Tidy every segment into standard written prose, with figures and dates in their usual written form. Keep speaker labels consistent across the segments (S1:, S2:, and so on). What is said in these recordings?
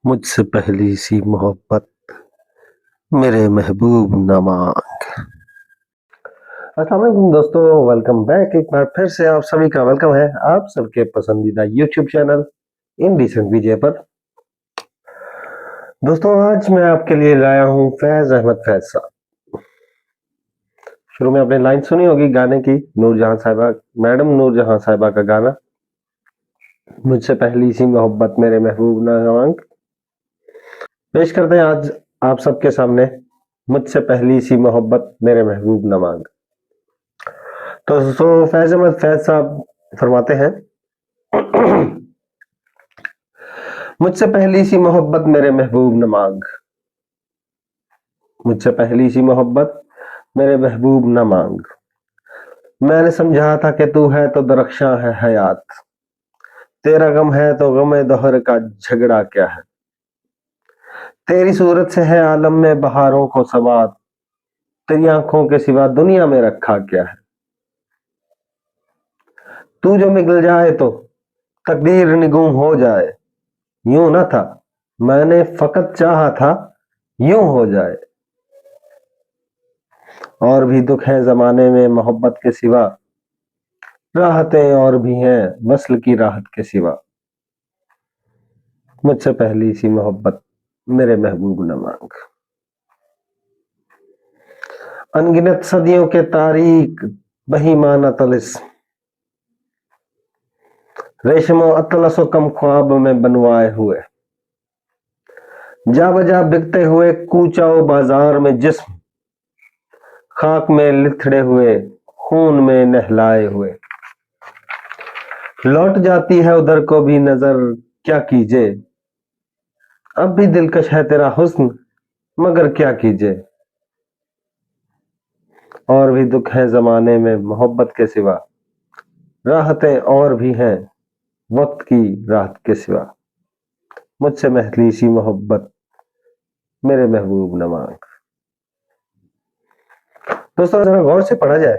S1: مجھ سے پہلی سی محبت میرے محبوب نہ مانگ۔ السلام علیکم دوستو، ویلکم بیک۔ ایک بار پھر سے آپ سبھی کا ویلکم ہے آپ سب کے پسندیدہ یوٹیوب چینل انڈیسنٹ ویجے پر۔ دوستو آج میں آپ کے لیے لایا ہوں فیض احمد فیض صاحب۔ شروع میں آپ نے لائن سنی ہوگی گانے کی، نور جہاں صاحبہ، میڈم نور جہاں صاحبہ کا گانا مجھ سے پہلی سی محبت میرے محبوب نہ مانگ۔ پیش کرتے ہیں آج آپ سب کے سامنے مجھ سے پہلی سی محبت میرے محبوب نہ مانگ۔ تو فیض احمد فیض صاحب فرماتے ہیں، مجھ سے پہلی سی محبت میرے محبوب نہ مانگ، مجھ سے پہلی سی محبت میرے محبوب نہ مانگ۔ میں نے سمجھا تھا کہ تو ہے تو درخشاں ہے حیات، تیرا غم ہے تو غم دہر کا جھگڑا کیا ہے، تیری صورت سے ہے عالم میں بہاروں کو سوات، تیری آنکھوں کے سوا دنیا میں رکھا کیا ہے، تو جو مگل جائے تو تقدیر نگوں ہو جائے، یوں نہ تھا میں نے فقط چاہا تھا یوں ہو جائے، اور بھی دکھ ہیں زمانے میں محبت کے سوا، راحتیں اور بھی ہیں وصل کی راحت کے سوا، مجھ سے پہلی سی محبت میرے محبوب نہ مانگ۔ انگنت صدیوں کے تاریک بہیمانہ طلسم، ریشم و اطلس و کم خواب میں بنوائے ہوئے، جا بجا بکتے ہوئے کوچا و بازار میں جسم، خاک میں لتھڑے ہوئے خون میں نہلائے ہوئے، لوٹ جاتی ہے ادھر کو بھی نظر کیا کیجے، اب بھی دلکش ہے تیرا حسن مگر کیا کیجے، اور بھی دکھ ہے زمانے میں محبت کے سوا، راحتیں اور بھی ہیں وقت کی راحت کے سوا، مجھ سے پہلی سی محبت میرے محبوب نہ مانگ۔ دوستوں ذرا غور سے پڑھا جائے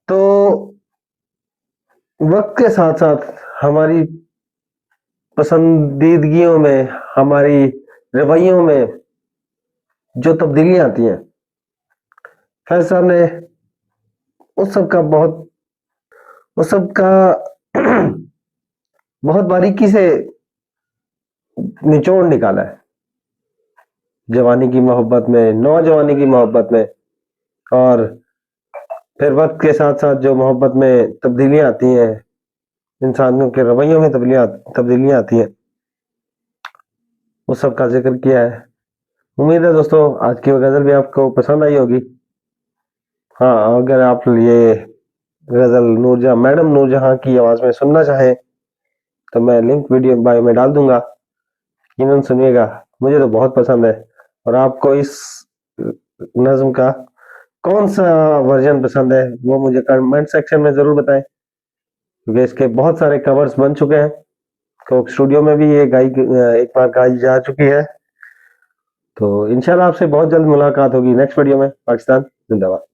S1: تو وقت کے ساتھ ساتھ ہماری پسندیدگیوں میں، ہماری رویوں میں جو تبدیلیاں آتی ہیں، فیض صاحب نے اس سب کا بہت باریکی سے نچوڑ نکالا ہے، جوانی کی محبت میں، نوجوانی کی محبت میں، اور پھر وقت کے ساتھ ساتھ جو محبت میں تبدیلیاں آتی ہیں، انسانوں کے رویوں میں تبدیلیاں آتی ہیں، اس سب کا ذکر کیا ہے۔ امید ہے دوستوں آج کی غزل بھی آپ کو پسند آئی ہوگی۔ ہاں اگر آپ یہ غزل میڈم نور جہاں کی آواز میں سننا چاہیں تو میں لنک ویڈیو بایو میں ڈال دوں گا، یقیناً سنیے گا، مجھے تو بہت پسند ہے۔ اور آپ کو اس نظم کا کون سا ورژن پسند ہے وہ مجھے کمنٹ سیکشن میں ضرور بتائیں، کیونکہ اس کے بہت سارے کورز بن چکے ہیں، کوک اسٹوڈیو میں بھی یہ ایک بار گائی جا چکی ہے۔ تو انشاءاللہ آپ سے بہت جلد ملاقات ہوگی نیکسٹ ویڈیو میں۔ پاکستان زندہ باد۔